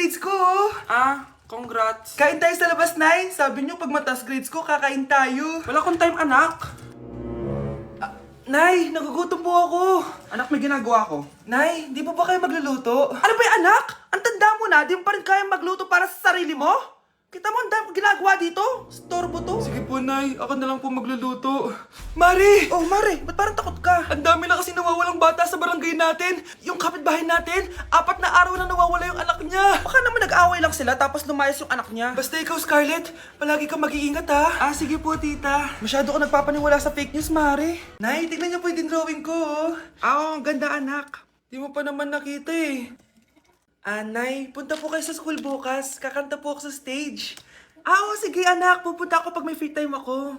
grades ko, oh. Congrats. Kain tayo sa labas, Nay. Sabi niyo, pag mataas grades ko, kakain tayo. Wala akong time, anak. Nay, nagugutom po ako. Anak, may ginagawa ko. Nay, di po ba kayo magluluto? Ano ba yung anak? Ang tanda mo na, di mo pa rin kaya magluto para sa sarili mo? Kita mo ang dami kong ginagawa dito? Storbo to. Sige po, Nay. Ako na lang po magluluto. Mari! Oh, Mare, ba't parang takot ka? Ang dami na kasi nawawalang bata sa barangay natin. Yung kapitbahay natin, 4 na araw na nawawala yung anak niya. Baka naman nag-away lang sila tapos lumayas yung anak niya. Basta ikaw, Scarlett, palagi kang mag-iingat, ha? Sige po, tita. Masyado ka nagpapaniwala sa fake news, Mari. Nay, tignan niyo po yung drawing ko, oh. Ang ganda, anak. Di mo pa naman nakita, eh. Nay, punta po kayo sa school bukas. Kakanta po ako sa stage. Sige, anak. Pupunta ako pag may free time ako.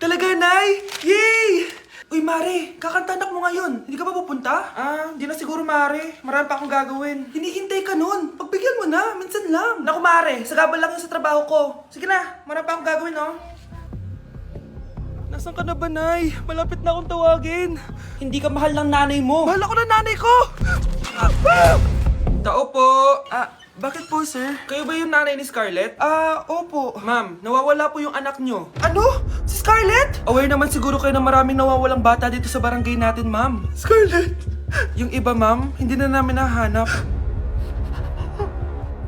Talaga, Nay? Yay! Uy, Mare, kakanta anak mo ngayon. Hindi ka ba pupunta? Hindi na siguro, Mare. Marami pa akong gagawin. Hinihintay ka nun. Pagbigyan mo na, minsan lang. Naku, Mare, sagabal lang yun sa trabaho ko. Sige na, marami pa akong gagawin, no? Nasaan ka na ba, Nay? Malapit na akong tawagin. Hindi ka mahal ng nanay mo. Mahal ako ng nanay ko! Tao po. Bakit po, sir? Kayo ba yung nanay ni Scarlett? Opo. Ma'am, nawawala po yung anak nyo. Ano? Si Scarlett? Aware naman siguro kayo na maraming nawawalang bata dito sa barangay natin, ma'am. Scarlett! Yung iba, ma'am, hindi na namin nahanap.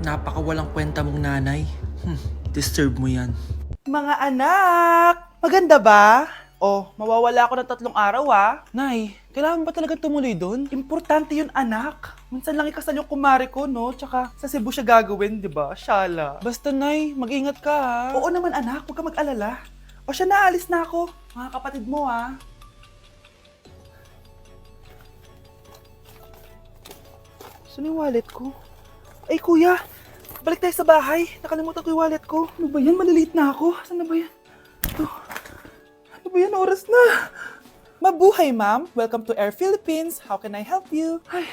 Napakawalang kwenta mong nanay. Disturb mo yan. Mga anak! Maganda ba? Mawawala ako ng 3 araw, Nay, kailangan ba talaga tumuloy doon? Importante yun, anak. Minsan lang ikasal yung kumare ko, no? Tsaka sa Cebu siya gagawin, di ba? Shala. Basta, Nay, mag-ingat ka, ha? Oo naman, anak. Huwag ka mag-alala. Siya na, alis na ako. Mga kapatid mo, Saan yung wallet ko? Ay, kuya! Balik tayo sa bahay. Nakalimutan ko yung wallet ko. Ano ba yan? Maliliit na ako. Saan na ba yan? Ito. Ano ba yan? Oras na. Mabuhay, ma'am. Welcome to Air Philippines. How can I help you? Ay.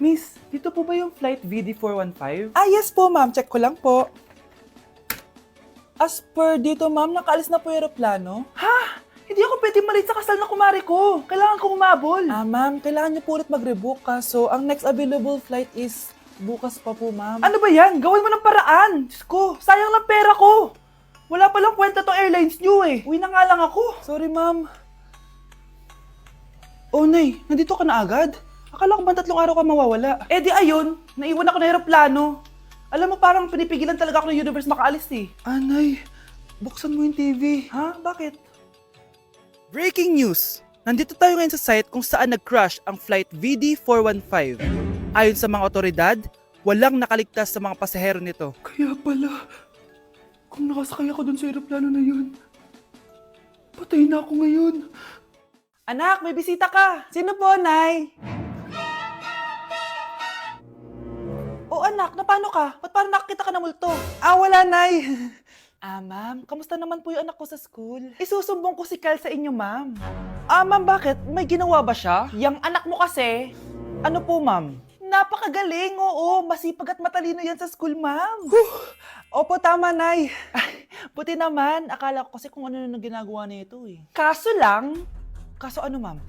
Miss. Dito po ba yung flight VD415? Yes po, ma'am. Check ko lang po. As per dito, ma'am, nakaalis na po yung aeroplano. Hindi ako pwede malit sa kasal na kumari ko. Kailangan ko umabol. Ma'am, kailangan niyo po ulit mag-rebook So, ang next available flight is bukas pa po, ma'am. Ano ba yan? Gawin mo ng paraan. Diyos ko, sayang lang pera ko. Wala palang kwenta tong airlines niyo, eh. Uwi na nga lang ako. Sorry, ma'am. Nay, nandito ka na agad? Akala ko ba 3 araw ka mawawala? Di ayun, naiwan ako ng aeroplano. Alam mo, parang pinipigilan talaga ako ng universe makaalis, eh. Nay, buksan mo yung TV. Bakit? Breaking news! Nandito tayo ngayon sa site kung saan nag-crash ang flight VD415. Ayon sa mga otoridad, walang nakaligtas sa mga pasahero nito. Kaya pala, kung nakasakay ako dun sa aeroplano na yun, patay na ako ngayon. Anak, may bisita ka! Sino po, Nay? Anak, na paano ka? Ba't parang nakakita ka ng multo? Wala, Nay. Ma'am, kamusta naman po yung anak ko sa school? Isusumbong ko si Kyle sa inyo, ma'am. Ma'am, bakit? May ginawa ba siya? Yang anak mo kasi. Ano po, ma'am? Napakagaling, oo. Masipag at matalino yan sa school, ma'am. Opo, tama, Nay. Buti naman. Akala ko kasi kung ano na ginagawa nito, eh. Kaso ano, ma'am?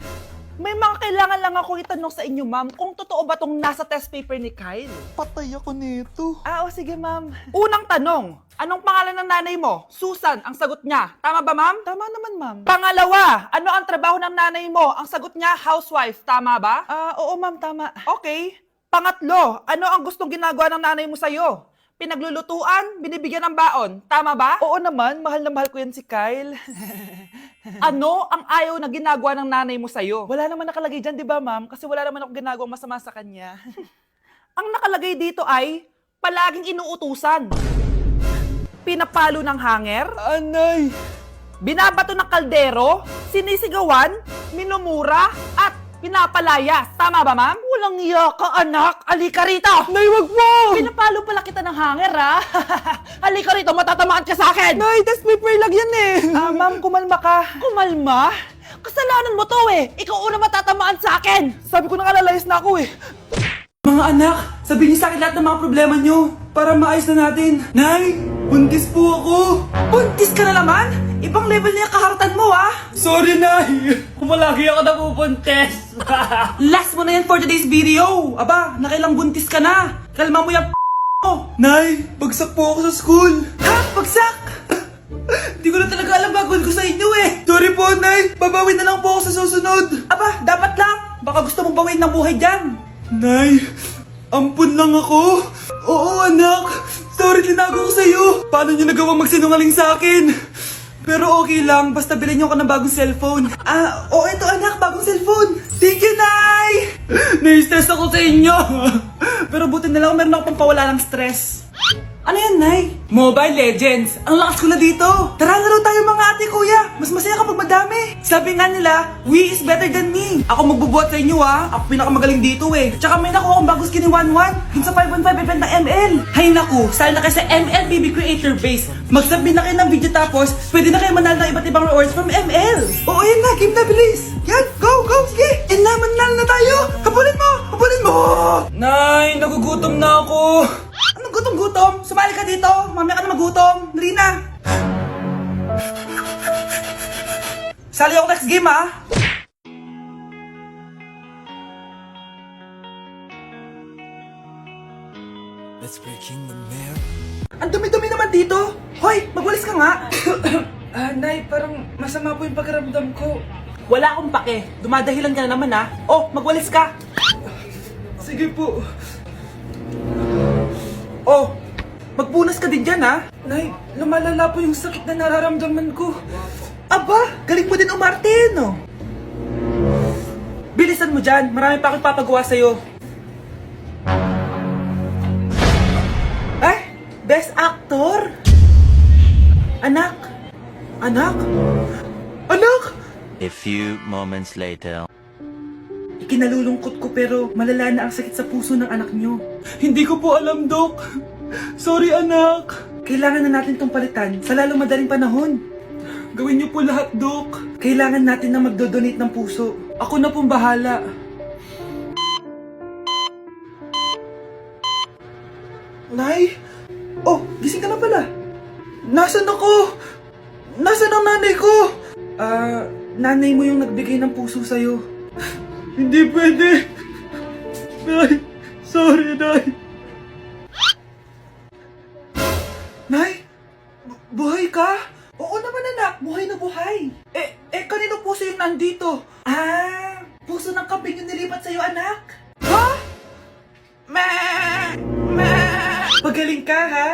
May mga kailangan lang ako itanong sa inyo, ma'am, kung totoo ba tong nasa test paper ni Kyle. Patay ako nito. Sige, ma'am. Unang tanong, anong pangalan ng nanay mo? Susan, ang sagot niya. Tama ba, ma'am? Tama naman, ma'am. Pangalawa, ano ang trabaho ng nanay mo? Ang sagot niya, housewife. Tama ba? Oo, ma'am, tama. Okay. Pangatlo, ano ang gustong ginagawa ng nanay mo sa'yo? Pinaglulutuan, binibigyan ng baon. Tama ba? Oo naman, mahal na mahal ko yan si Kyle. Ano ang ayaw na ginagawa ng nanay mo sa'yo? Wala naman nakalagay dyan, di ba, ma'am? Kasi wala naman ako ginagawang masama sa kanya. Ang nakalagay dito ay palaging inuutusan. Pinapalo ng hanger. Anay! Binabato ng kaldero, sinisigawan, minumura, at pinapalayas. Tama ba, ma'am? Walang iya ka, anak. Halika rito. Nay, wag mo! Pinapalo pala kita ng hanger, Halika rito, matatamaan ka sa akin. Nay, test paper lang yan, eh. Ma'am, kumalma ka. Kumalma? Kasalanan mo to, eh. Ikaw una matatamaan sa akin. Sabi ko na kalalayas na ako, eh. Mga anak, sabihin niyo sa akin lahat ng mga problema niyo para maayos na natin. Nay, buntis po ako. Buntis ka na naman? Ibang level na yung kaharatan mo, Sorry, Nay. Kumalagi ako nabubuntis. Last mo na yan for today's video. Aba, nakailang buntis ka na. Kalma mo yung Nay, bagsak po ako sa school. Ha? Bagsak? Hindi ko na talaga alam bagol ko sa inyo eh. Sorry po, Nay. Babawin na lang po ako sa susunod. Aba, dapat lang. Baka gusto mong bawiin ng buhay dyan. Nay, ampun lang ako. Oo, anak. Sorry, tinago ko sa'yo. Paano niyo nagawang magsinungaling sa akin? Pero okay lang, basta bilhin niyo ako ng bagong cellphone. Oo, ito anak, bagong cellphone. Thank you, Nay! Nai-stress ako sa inyo. Pero buti na lang meron ako pampawala ng stress. Ano yan, Nay? Mobile Legends. Ang lakas ko na dito. Tara, laro tayo mga ate, kuya. Mas masaya kapag madami. Sabi nga nila, we is better than me. Ako magbubuhat sa inyo, ha. Ako pinakamagaling dito, eh. Tsaka may nakuha akong bagong skin ni 1-1. Dun sa 515 event ng ML. Hay naku, sali na kayo sa ML BB Creator Base. Mag-submit na kayo ng video tapos, pwede na kayo manalo ng iba't ibang rewards from ML. Oo, yan na. Game na, bilis. Yan, go, go, sige. And na, manalo na tayo. Habulin mo, habulin mo. Nay, nagugutom na ako. Anong gutom-gutom? Sumali ka dito. Mamaya ka na magutom. Dali na. Sali ako next game, ha? Let's breaking the mirror. Ang dumi-dumi naman dito. Hoy, magwalis ka nga. Nay, parang masama po yung pakiramdam ko. Wala akong pake. Dumadahilan ka na naman, ha? Oh, magwalis ka. Sige po. Oh, magpunas ka din dyan, ha? Nay, lumalala po yung sakit na nararamdaman ko. Aba, galing mo din umarte, no? Bilisan mo dyan. Marami pa akong papagawa sa'yo. Best Actor? Anak? Anak? Anak? A few moments later. Ikinalulungkot ko pero malala na ang sakit sa puso ng anak nyo. Hindi ko po alam, Dok. Sorry, anak. Kailangan na natin tong palitan sa lalong madaling panahon. Gawin niyo po lahat, Dok. Kailangan natin na magdodonate ng puso. Ako na pong bahala. Nay? Oh, gising ka na pala. Nasaan ako? Nasaan ang nanay ko? Nanay mo yung nagbigay ng puso sa'yo. Hindi pwede. Nay, sorry, Nay. Nay? Buhay ka? Oo naman, anak. Buhay na buhay. Kanino puso yung nandito? Puso ng kambing yung nilipat sa'yo, anak. Ha? Pagaling ka, ha?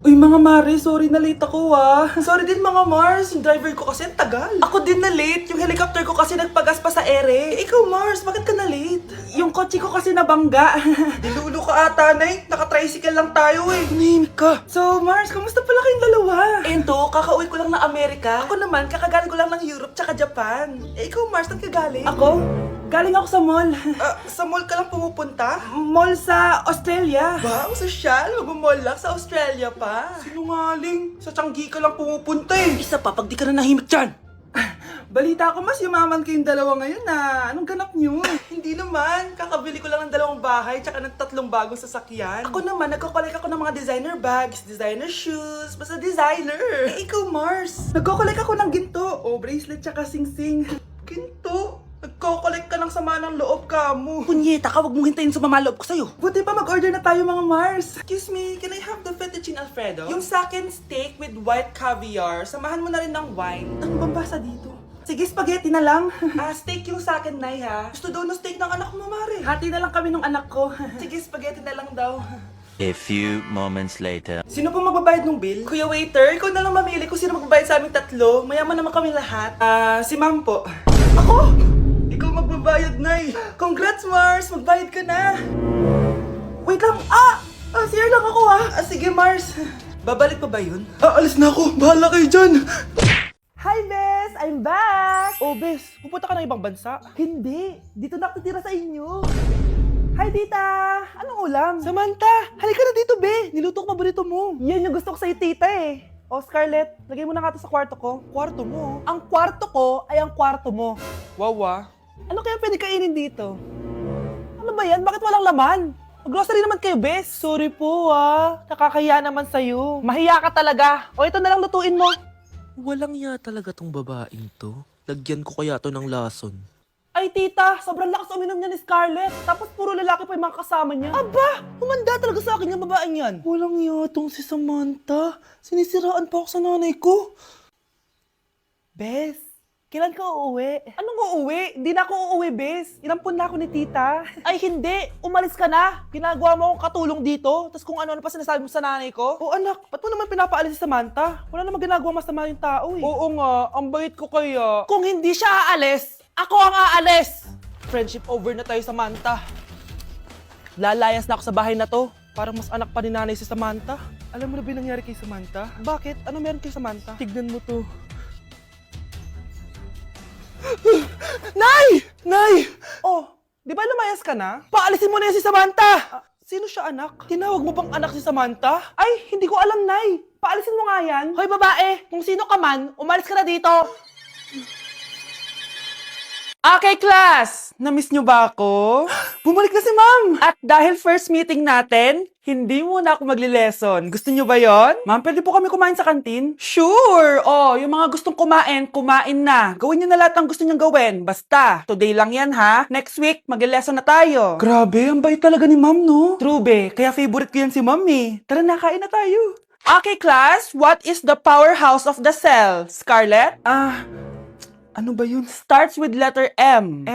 Uy, mga Mare, sorry na late ako, ha? Sorry din, mga Mars. Yung driver ko kasi ang tagal. Ako din na late. Yung helicopter ko kasi nagpagas pa sa ere. Ikaw, Mars, bakit ka na late? Yung kotse ko kasi nabangga. Dilulo ka ata, Nay. Naka-tricycle lang tayo, eh. Nahimik ka. So, Mars, kamusta pala kayong dalawa? Ento, kakauwi ko lang ng Amerika. Ako naman, kakagaling ko lang ng Europe tsaka Japan. Ikaw, Mars, saan ka galing? Ako? Galing ako sa mall. Sa mall ka lang pumupunta? Mall sa Australia. Wow, sosyal. Mag-mall lang sa Australia pa. Sinungaling. Sa Changi ka lang pumupunta eh. Isa pa, pag di ka na nahimik dyan. Balita ko mas yumaman kayong dalawa ngayon na. Anong ganap nyo? Hindi naman. Kakabili ko lang ng 2 bahay tsaka ng 3 bagong sasakyan. Ako naman, nagko-collect ako ng mga designer bags, designer shoes, basta designer. Ikaw, Mars. Nagko-collect ako ng ginto. Bracelet tsaka sing-sing. Ginto? Nagko-collect ka ng sama ng loob ka mo. Punyeta ka, wag mong hintayin sumama loob ko sa'yo. Buti pa mag-order na tayo, mga Mars. Excuse me, can I have the fettuccine Alfredo? Yung sa akin steak with white caviar. Samahan mo na rin ng wine. Ano bang basa dito? Sige, spaghetti na lang. Steak yung sa akin, Nay, ha? Gusto daw ng steak ng anak mo, Mare. Hati na lang kami ng anak ko. Sige, spaghetti na lang daw. A few moments later. Sino po magbabayad ng bill? Kuya waiter, ikaw na lang mamili kung sino magbabayad sa aming 3. Mayaman naman kami lahat. Si Ma'am po. Ako? Ikaw magbabayad, Nay. Congrats, Mars. Magbayad ka na. Wait lang. CR lang ako, ha? Sige, Mars. Babalik pa ba yun? Alis na ako. Bahala kayo dyan. Hi, Bes! I'm back! Oh, Bes, pupunta ka ng ibang bansa? Hindi. Dito na ako titira sa inyo. Hi, Tita! Anong ulam? Samantha! Halika na dito, Be! Niluto ko paborito mo. Yan yung gusto ko sa'yo, Tita, eh. Oh, Scarlett, lagay mo na nga to sa kwarto ko. Kwarto mo? Ang kwarto ko ay ang kwarto mo. Wawa. Ano kaya pwede kainin dito? Ano ba yan? Bakit walang laman? Grocery naman kayo, Bes. Sorry po, nakakahiya naman sa'yo. Mahiya ka talaga. O, ito na lang lutuin mo. Walang ya talaga tong babaeng to. Lagyan ko kaya to ng lason. Ay, tita, sobrang lakas uminom niya ni Scarlett. Tapos puro lalaki pa yung mga kasama niya. Aba, humanda talaga sa akin yung babaeng yan. Walang yatong si Samantha. Sinisiraan pa ako sa nanay ko. Bes, kailan ka uuwi? Anong uuwi? Hindi na ako uuwi, Bes. Inampun na ako ni tita. Ay, hindi. Umalis ka na. Ginagawa mo akong katulong dito. Tapos kung ano-ano pa sinasabi mo sa nanay ko. Oh anak, ba't mo naman pinapaalis si Samantha? Wala namang ginagawa masama yung tao eh. Oo nga, ang bait ko kaya. Kung hindi siya aalis, ako ang aalis. Friendship over na tayo, Samantha. Lalayas na ako sa bahay na to. Parang mas anak pa ni nanay si Samantha. Alam mo na ba yung nangyari kay Samantha? Bakit? Ano meron kay Samantha? Tignan mo to. Nay! Nay! Oh, di ba lumayas ka na? Paalisin mo na yan si Samantha! Sino siya anak? Tinawag mo bang anak si Samantha? Ay, hindi ko alam, Nay. Paalisin mo nga yan. Hoy, babae, kung sino ka man, umalis ka na dito. Okay, class! Na-miss nyo ba ako? Bumalik na si ma'am! At dahil first meeting natin, hindi muna ako magli-lesson. Gusto nyo ba yon? Ma'am, pwede po kami kumain sa kantin? Sure! Oh, yung mga gustong kumain, kumain na. Gawin nyo na lahat ng gusto nyo gawin. Basta, today lang yan ha. Next week, magli-lesson na tayo. Grabe, ang bait talaga ni ma'am, no? True, be. Kaya favorite ko yan si ma'am eh. Tara na, kain na tayo. Okay, class. What is the powerhouse of the cell? Scarlett? Ano ba yun? Starts with letter M.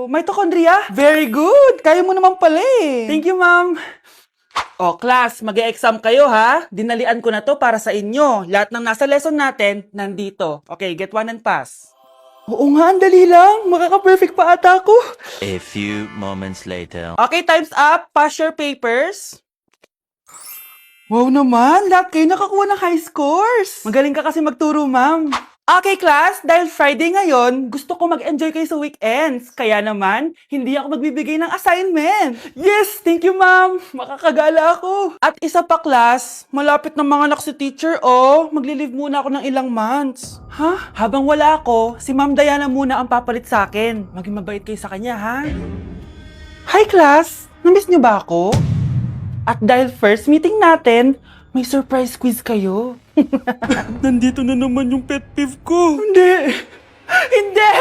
Mitochondria? Very good! Kaya mo naman pala eh. Thank you, ma'am. O, class, mag-e-exam kayo, ha? Dinalian ko na to para sa inyo. Lahat ng nasa lesson natin, nandito. Okay, get one and pass. Oo nga, ang dali lang. Makaka-perfect pa ata ako. A few moments later. Okay, time's up. Pass your papers. Wow naman, lahat kayo nakakuha ng high scores. Magaling ka kasi magturo, ma'am. Okay, class, dahil Friday ngayon, gusto ko mag-enjoy kayo sa weekends. Kaya naman, hindi ako magbibigay ng assignment. Yes, thank you ma'am. Makakagala ako. At isa pa, class, malapit na mga anak si teacher, oh. Magli-leave muna ako ng ilang months. Ha? Habang wala ako, si Ma'am Diana muna ang papalit sa akin. Maging mabait kayo sa kanya, ha? Hi class, namiss niyo ba ako? At dahil first meeting natin, may surprise quiz kayo. Nandito na naman yung pet peeve ko. Hindi. Hindi!